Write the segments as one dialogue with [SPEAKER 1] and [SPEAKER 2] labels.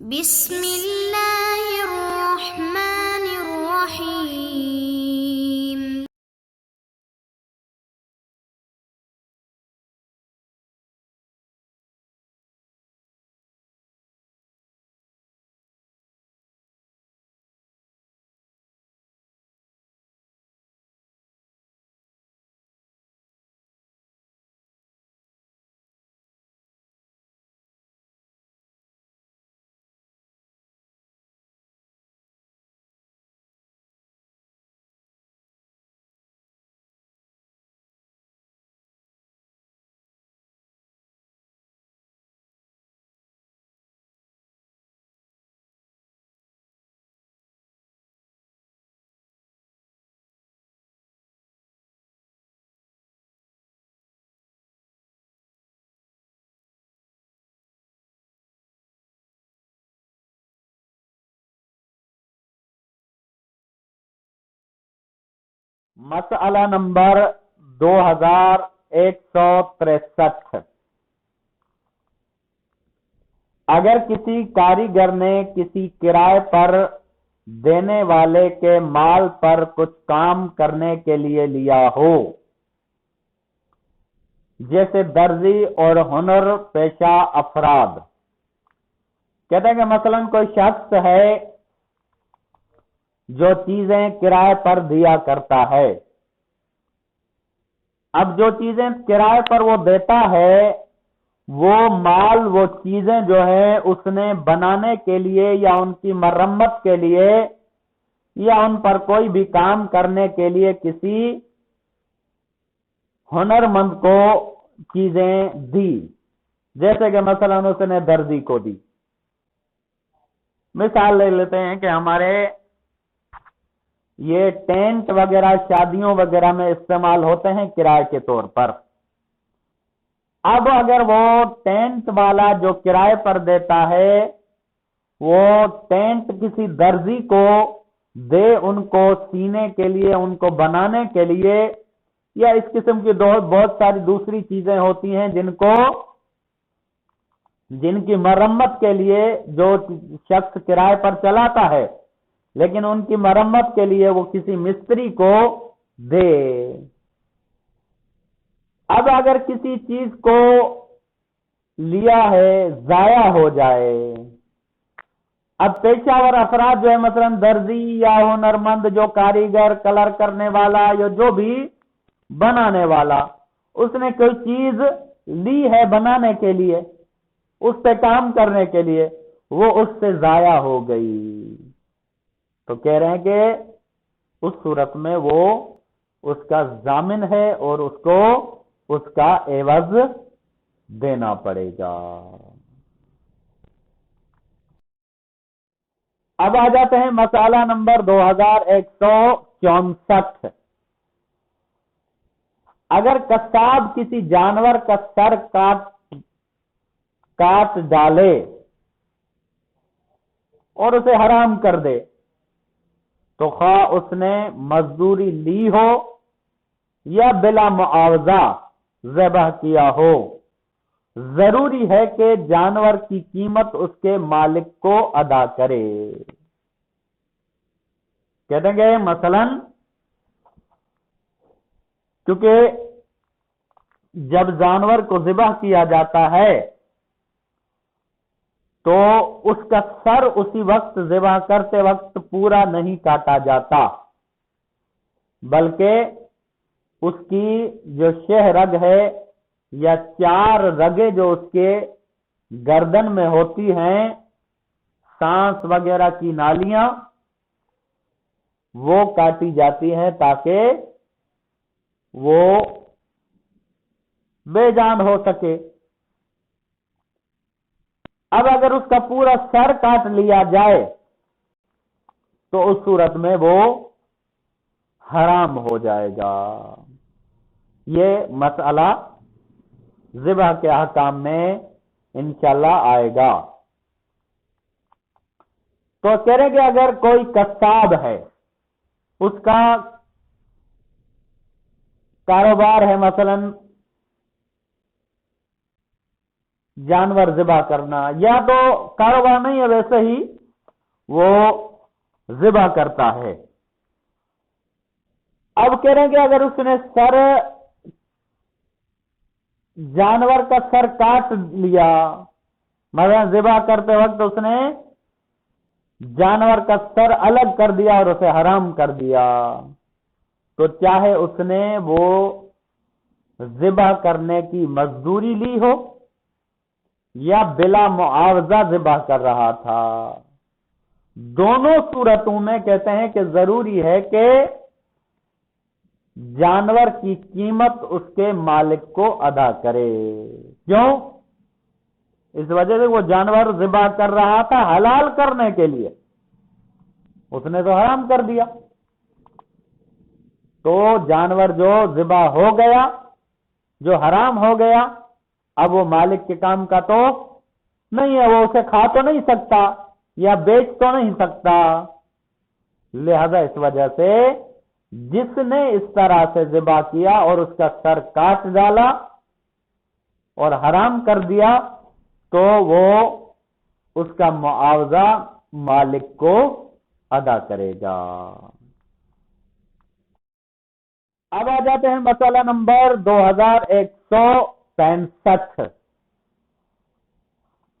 [SPEAKER 1] بسم اللہ الرحمن الرحیم۔
[SPEAKER 2] مسئلہ نمبر 2163۔ اگر کسی کاریگر نے کسی کرائے پر دینے والے کے مال پر کچھ کام کرنے کے لیے لیا ہو، جیسے درزی اور ہنر پیشہ افراد، کہتے ہیں کہ مثلا کوئی شخص ہے جو چیزیں کرائے پر دیا کرتا ہے۔ اب جو چیزیں کرائے پر وہ دیتا ہے، وہ مال، وہ چیزیں جو ہیں اس نے بنانے کے لیے یا ان کی مرمت کے لیے یا ان پر کوئی بھی کام کرنے کے لیے کسی ہنرمند کو چیزیں دی، جیسے کہ مثلا اس نے درزی کو دی۔ مثال لے لیتے ہیں کہ ہمارے یہ ٹینٹ وغیرہ شادیوں وغیرہ میں استعمال ہوتے ہیں کرائے کے طور پر۔ اب اگر وہ ٹینٹ والا جو کرائے پر دیتا ہے، وہ ٹینٹ کسی درزی کو دے ان کو سینے کے لیے، ان کو بنانے کے لیے، یا اس قسم کی بہت ساری دوسری چیزیں ہوتی ہیں جن کی مرمت کے لیے جو شخص کرائے پر چلاتا ہے، لیکن ان کی مرمت کے لیے وہ کسی مستری کو دے۔ اب اگر کسی چیز کو لیا ہے ضائع ہو جائے، اب پیشہ ور افراد جو ہے مثلا درزی یا ہنرمند، جو کاریگر، کلر کرنے والا یا جو بھی بنانے والا، اس نے کوئی چیز لی ہے بنانے کے لیے، اس پہ کام کرنے کے لیے، وہ اس سے ضائع ہو گئی، تو کہہ رہے ہیں کہ اس صورت میں وہ اس کا ضامن ہے اور اس کو اس کا عوض دینا پڑے گا۔ اب آ جاتے ہیں مسئلہ نمبر 2164۔ اگر قصاب کسی جانور کا سر کاٹ ڈالے اور اسے حرام کر دے، تو خواہ اس نے مزدوری لی ہو یا بلا معاوضہ ذبح کیا ہو، ضروری ہے کہ جانور کی قیمت اس کے مالک کو ادا کرے۔ کہتے ہیں کہ مثلا کیونکہ جب جانور کو ذبح کیا جاتا ہے تو اس کا سر اسی وقت ذبح کرتے وقت پورا نہیں کاٹا جاتا، بلکہ اس کی جو شہ رگ ہے یا 4 رگیں جو اس کے گردن میں ہوتی ہیں، سانس وغیرہ کی نالیاں، وہ کاٹی جاتی ہیں تاکہ وہ بے جان ہو سکے۔ اب اگر اس کا پورا سر کاٹ لیا جائے تو اس صورت میں وہ حرام ہو جائے گا۔ یہ مسئلہ ذبح کے احکام میں انشاءاللہ آئے گا۔ تو کہہ رہے کہ اگر کوئی قصاب ہے، اس کا کاروبار ہے مثلا جانور ذبح کرنا، یا تو کاروبار نہیں ہے ویسے ہی وہ ذبح کرتا ہے۔ اب کہہ رہے ہیں کہ اگر اس نے جانور کا سر کاٹ لیا، مگر ذبح کرتے وقت اس نے جانور کا سر الگ کر دیا اور اسے حرام کر دیا، تو چاہے اس نے وہ ذبح کرنے کی مزدوری لی ہو یا بلا معاوضہ ذبح کر رہا تھا، دونوں صورتوں میں کہتے ہیں کہ ضروری ہے کہ جانور کی قیمت اس کے مالک کو ادا کرے۔ کیوں؟ اس وجہ سے وہ جانور ذبح کر رہا تھا حلال کرنے کے لیے، اس نے تو حرام کر دیا، تو جانور جو ذبح ہو گیا، جو حرام ہو گیا، اب وہ مالک کے کام کا تو نہیں ہے، وہ اسے کھا تو نہیں سکتا یا بیچ تو نہیں سکتا۔ لہذا اس وجہ سے جس نے اس طرح سے ذبح کیا اور اس کا سر کاٹ ڈالا اور حرام کر دیا، تو وہ اس کا معاوضہ مالک کو ادا کرے گا۔ اب آ جاتے ہیں مسئلہ نمبر 2165۔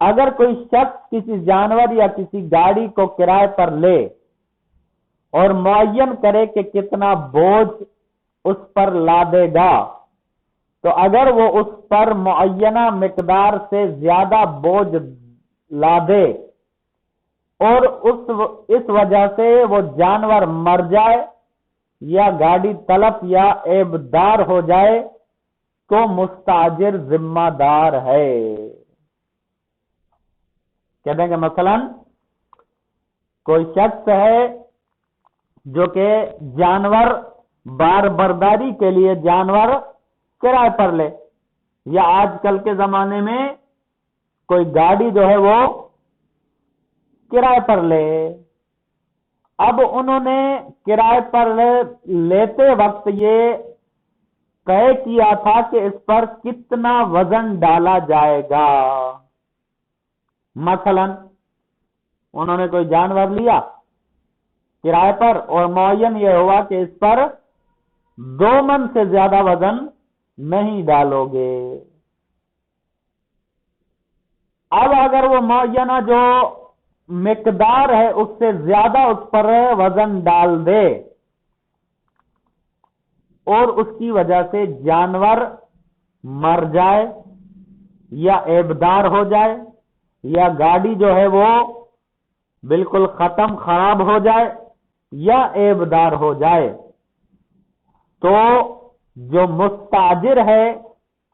[SPEAKER 2] اگر کوئی شخص کسی جانور یا کسی گاڑی کو کرائے پر لے اور معین کرے کہ کتنا بوجھ اس پر لادے گا، تو اگر وہ اس پر معینہ مقدار سے زیادہ بوجھ لادے اور اس وجہ سے وہ جانور مر جائے یا گاڑی تلف یا عیبدار ہو جائے تو مستاجر ذمہ دار ہے۔ کہتے ہیں کہ مثلا کوئی شخص ہے جو کہ جانور بار برداری کے لیے جانور کرائے پر لے، یا آج کل کے زمانے میں کوئی گاڑی جو ہے وہ کرائے پر لے۔ اب انہوں نے کرائے پر لیتے وقت یہ طے کیا تھا کہ اس پر کتنا وزن ڈالا جائے گا۔ مثلا انہوں نے کوئی جانور لیا کرائے پر اور معین یہ ہوا کہ اس پر 2 من سے زیادہ وزن نہیں ڈالو گے۔ اب اگر وہ معینہ جو مقدار ہے اس سے زیادہ اس پر وزن ڈال دے اور اس کی وجہ سے جانور مر جائے یا عیبدار ہو جائے یا گاڑی جو ہے وہ بالکل ختم خراب ہو جائے یا عیبدار ہو جائے، تو جو مستاجر ہے،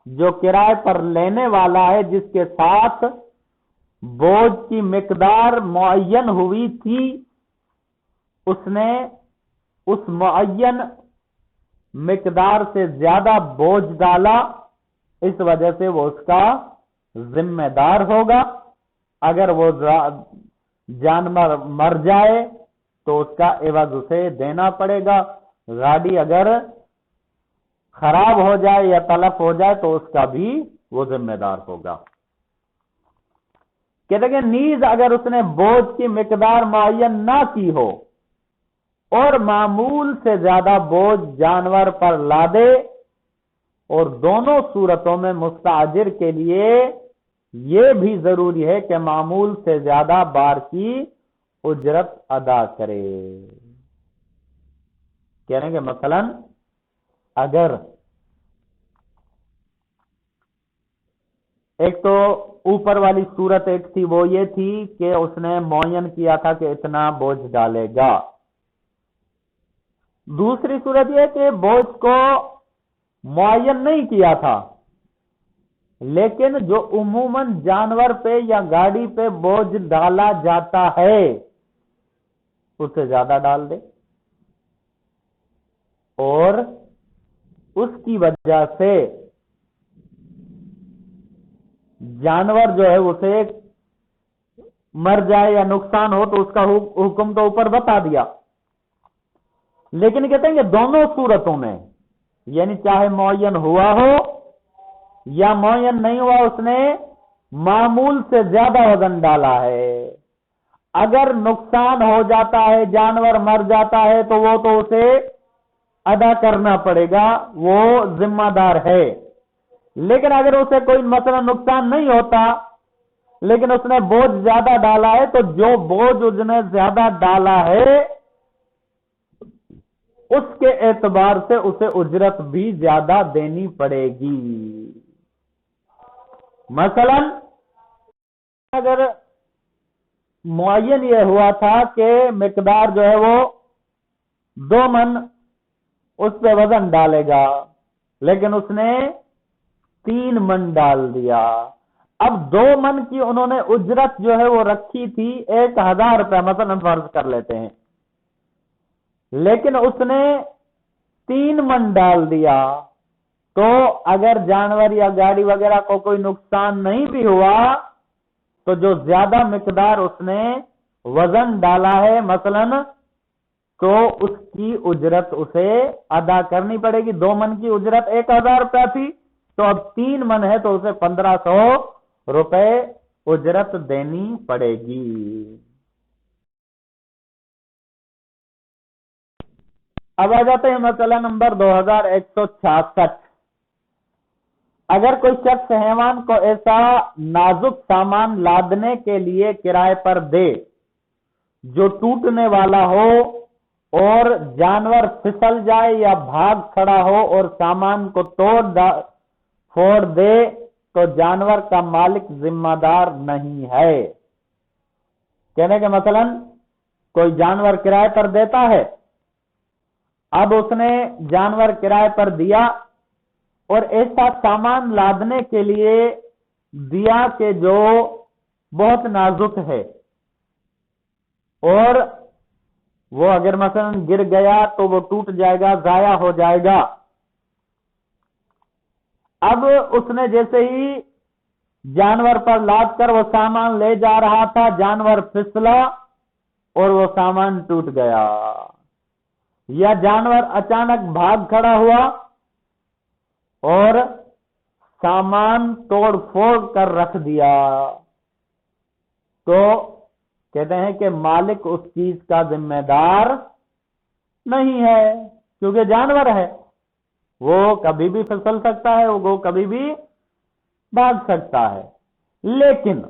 [SPEAKER 2] جو کرائے پر لینے والا ہے، جس کے ساتھ بوجھ کی مقدار معین ہوئی تھی، اس نے اس معین مقدار سے زیادہ بوجھ ڈالا، اس وجہ سے وہ اس کا ذمہ دار ہوگا۔ اگر وہ جانور مر جائے تو اس کا عوض اسے دینا پڑے گا، گاڑی اگر خراب ہو جائے یا تلف ہو جائے تو اس کا بھی وہ ذمہ دار ہوگا۔ کہتے ہیں نیز اگر اس نے بوجھ کی مقدار معین نہ کی ہو اور معمول سے زیادہ بوجھ جانور پر لادے، اور دونوں صورتوں میں مستاجر کے لیے یہ بھی ضروری ہے کہ معمول سے زیادہ بار کی اجرت ادا کرے۔ کہہ رہے ہیں کہ مثلا اگر ایک تو اوپر والی صورت ایک تھی، وہ یہ تھی کہ اس نے معین کیا تھا کہ اتنا بوجھ ڈالے گا۔ دوسری صورت یہ کہ بوجھ کو معین نہیں کیا تھا، لیکن جو عموماً جانور پہ یا گاڑی پہ بوجھ ڈالا جاتا ہے اس سے زیادہ ڈال دے، اور اس کی وجہ سے جانور جو ہے اسے مر جائے یا نقصان ہو تو اس کا حکم تو اوپر بتا دیا، لیکن کہتے ہیں کہ دونوں صورتوں میں، یعنی چاہے معین ہوا ہو یا معین نہیں ہوا، اس نے معمول سے زیادہ وزن ڈالا ہے، اگر نقصان ہو جاتا ہے، جانور مر جاتا ہے تو وہ تو اسے ادا کرنا پڑے گا، وہ ذمہ دار ہے۔ لیکن اگر اسے کوئی مثلا نقصان نہیں ہوتا لیکن اس نے بوجھ زیادہ ڈالا ہے تو جو بوجھ اس نے زیادہ ڈالا ہے اس کے اعتبار سے اسے اجرت بھی زیادہ دینی پڑے گی۔ مثلا اگر معین یہ ہوا تھا کہ مقدار جو ہے وہ 2 من اس پہ وزن ڈالے گا لیکن اس نے 3 من ڈال دیا، اب 2 من کی انہوں نے اجرت جو ہے وہ رکھی تھی 1000 روپے مثلا فرض کر لیتے ہیں، لیکن اس نے 3 من ڈال دیا تو اگر جانور یا گاڑی وغیرہ کو کوئی نقصان نہیں بھی ہوا تو جو زیادہ مقدار اس نے وزن ڈالا ہے مثلا تو اس کی اجرت اسے ادا کرنی پڑے گی۔ 2 من کی اجرت 1000 روپیہ تھی تو اب 3 من ہے تو اسے 1500 روپے اجرت دینی پڑے گی۔ اب آ جاتے ہیں مسئلہ نمبر 2166۔ اگر کوئی شخص حیوان کو ایسا نازک سامان لادنے کے لیے کرائے پر دے جو ٹوٹنے والا ہو اور جانور پھسل جائے یا بھاگ کھڑا ہو اور سامان کو پھوڑ دے تو جانور کا مالک ذمہ دار نہیں ہے۔ کہنے کہ مثلا کوئی جانور کرائے پر دیتا ہے، اب اس نے جانور کرائے پر دیا اور ایسا سامان لادنے کے لیے دیا کہ جو بہت نازک ہے اور وہ اگر مثلا گر گیا تو وہ ٹوٹ جائے گا، ضائع ہو جائے گا۔ اب اس نے جیسے ہی جانور پر لاد کر وہ سامان لے جا رہا تھا، جانور پھسلا اور وہ سامان ٹوٹ گیا، یا جانور اچانک بھاگ کھڑا ہوا اور سامان توڑ پھوڑ کر رکھ دیا، تو کہتے ہیں کہ مالک اس چیز کا ذمہ دار نہیں ہے، کیونکہ جانور ہے، وہ کبھی بھی پھسل سکتا ہے، وہ کبھی بھی بھاگ سکتا ہے۔ لیکن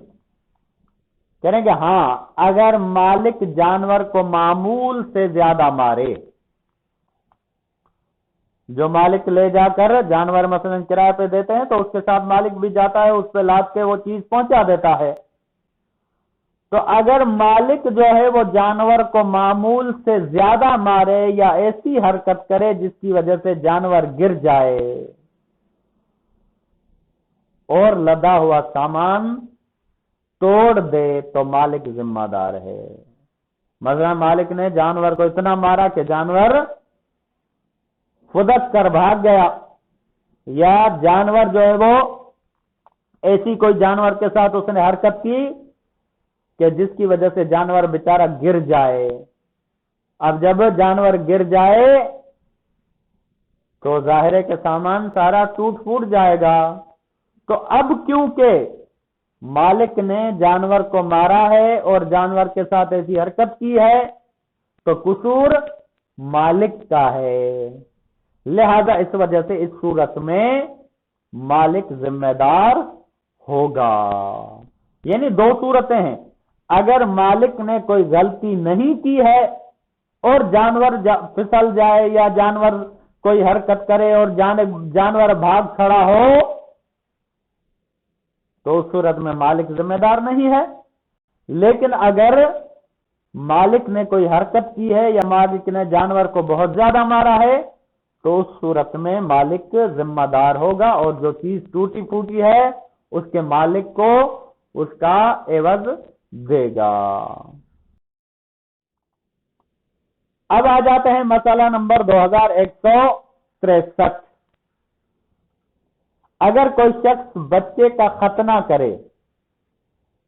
[SPEAKER 2] کہہ رہے ہیں کہ ہاں اگر مالک جانور کو معمول سے زیادہ مارے، جو مالک لے جا کر جانور مثلا کرائے پہ دیتے ہیں تو اس کے ساتھ مالک بھی جاتا ہے، اس پہ لاد کے وہ چیز پہنچا دیتا ہے، تو اگر مالک جو ہے وہ جانور کو معمول سے زیادہ مارے یا ایسی حرکت کرے جس کی وجہ سے جانور گر جائے اور لدا ہوا سامان توڑ دے تو مالک ذمہ دار ہے۔ مثلا مالک نے جانور کو اتنا مارا کہ جانور فدک کر بھاگ گیا، یا جانور جو ہے وہ ایسی کوئی جانور کے ساتھ اس نے حرکت کی کہ جس کی وجہ سے جانور بیچارہ گر جائے۔ اب جب جانور گر جائے تو ظاہر ہے کہ سامان سارا ٹوٹ پھوٹ جائے گا، تو اب کیونکہ مالک نے جانور کو مارا ہے اور جانور کے ساتھ ایسی حرکت کی ہے تو قصور مالک کا ہے، لہذا اس وجہ سے اس صورت میں مالک ذمہ دار ہوگا۔ یعنی 2 صورتیں ہیں، اگر مالک نے کوئی غلطی نہیں کی ہے اور جانور پھسل جائے یا جانور کوئی حرکت کرے اور جانور بھاگ کھڑا ہو تو اس صورت میں مالک ذمہ دار نہیں ہے، لیکن اگر مالک نے کوئی حرکت کی ہے یا مالک نے جانور کو بہت زیادہ مارا ہے تو اس صورت میں مالک ذمہ دار ہوگا اور جو چیز ٹوٹی پھوٹی ہے اس کے مالک کو اس کا عوض دے گا۔ اب آ جاتے ہیں مسئلہ نمبر 2163۔ اگر کوئی شخص بچے کا ختنہ کرے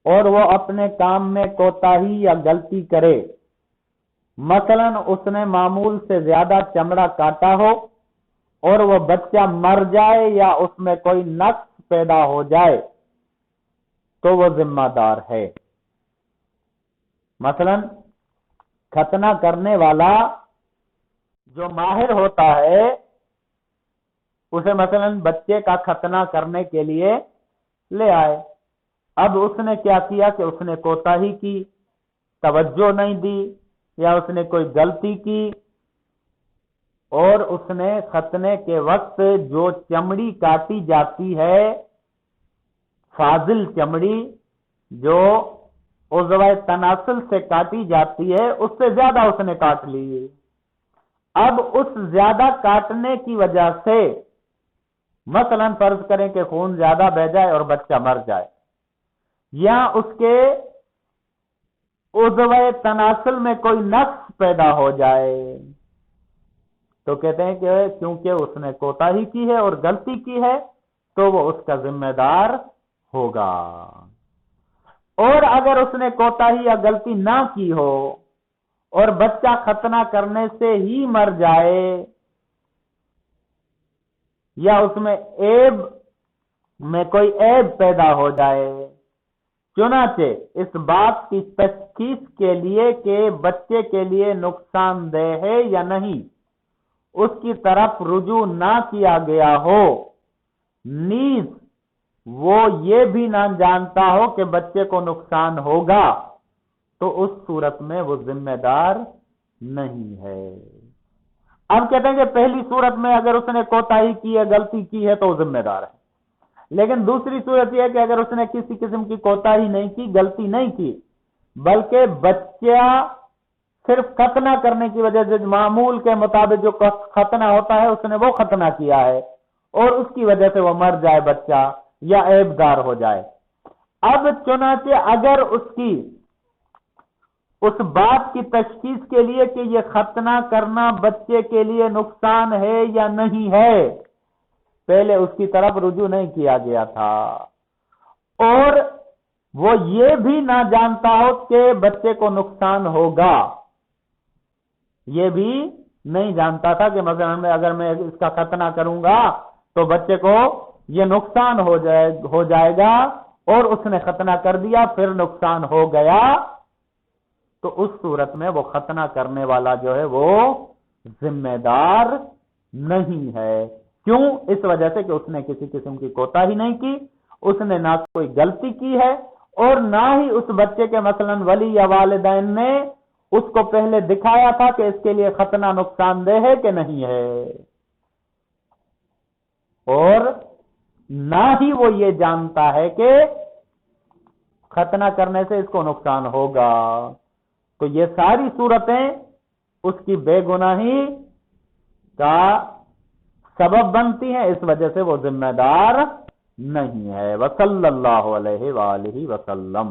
[SPEAKER 2] اور وہ اپنے کام میں کوتاہی یا غلطی کرے، مثلا اس نے معمول سے زیادہ چمڑا کاٹا ہو اور وہ بچہ مر جائے یا اس میں کوئی نقص پیدا ہو جائے، تو وہ ذمہ دار ہے۔ مثلا ختنہ کرنے والا جو ماہر ہوتا ہے اسے مثلا بچے کا ختنہ کرنے کے لیے لے آئے، اب اس نے کیا کیا کہ اس نے کوتاہی کی، توجہ نہیں دی، یا اس نے کوئی غلطی کی، اور اس نے ختنے کے وقت جو چمڑی کاٹی جاتی ہے، فاضل چمڑی جو عضو تناسل سے کاٹی جاتی ہے، اس سے زیادہ اس نے کاٹ لی۔ اب اس زیادہ کاٹنے کی وجہ سے مثلا فرض کریں کہ خون زیادہ بہ جائے اور بچہ مر جائے، یا اس کے عضو تناسل میں کوئی نقص پیدا ہو جائے، تو کہتے ہیں کہ کیونکہ اس نے کوتاہی کی ہے اور غلطی کی ہے تو وہ اس کا ذمہ دار ہوگا۔ اور اگر اس نے کوتاہی یا غلطی نہ کی ہو اور بچہ ختنہ کرنے سے ہی مر جائے، یا اس میں عیب میں کوئی عیب پیدا ہو جائے، چنانچہ اس بات کی تشخیص کے لیے کہ بچے کے لیے نقصان دہ ہے یا نہیں اس کی طرف رجوع نہ کیا گیا ہو، نیز وہ یہ بھی نہ جانتا ہو کہ بچے کو نقصان ہوگا، تو اس صورت میں وہ ذمہ دار نہیں ہے۔ اب کہتے ہیں کہ پہلی صورت میں اگر اس نے کوتاہی کی ہے، غلطی کی ہے تو وہ ذمہ دار ہے، لیکن دوسری صورت یہ ہے کہ اگر اس نے کسی قسم کی کوتاہی نہیں کی، غلطی نہیں کی، بلکہ بچہ صرف ختنہ کرنے کی وجہ سے معمول کے مطابق جو ختنہ ہوتا ہے اس نے وہ ختنہ کیا ہے اور اس کی وجہ سے وہ مر جائے بچہ یا عیب دار ہو جائے، اب چنانچہ اگر اس بات کی تشخیص کے لیے کہ یہ ختنہ کرنا بچے کے لیے نقصان ہے یا نہیں ہے پہلے اس کی طرف رجوع نہیں کیا گیا تھا، اور وہ یہ بھی نہ جانتا ہو کہ بچے کو نقصان ہوگا، یہ بھی نہیں جانتا تھا کہ مثلا اگر میں اس کا ختنہ کروں گا تو بچے کو یہ نقصان ہو جائے گا، اور اس نے ختنہ کر دیا پھر نقصان ہو گیا، تو اس صورت میں وہ ختنہ کرنے والا جو ہے وہ ذمہ دار نہیں ہے۔ کیوں؟ اس وجہ سے کہ اس نے کسی قسم کی کوتاہی نہیں کی، اس نے نہ کوئی غلطی کی ہے، اور نہ ہی اس بچے کے مثلا ولی یا والدین نے اس کو پہلے دکھایا تھا کہ اس کے لیے ختنہ نقصان دہ ہے کہ نہیں ہے، اور نہ ہی وہ یہ جانتا ہے کہ ختنہ کرنے سے اس کو نقصان ہوگا، تو یہ ساری صورتیں اس کی بے گناہی کا سبب بنتی ہیں، اس وجہ سے وہ ذمہ دار نہیں ہے۔ وصلی اللہ علیہ وآلہ وسلم۔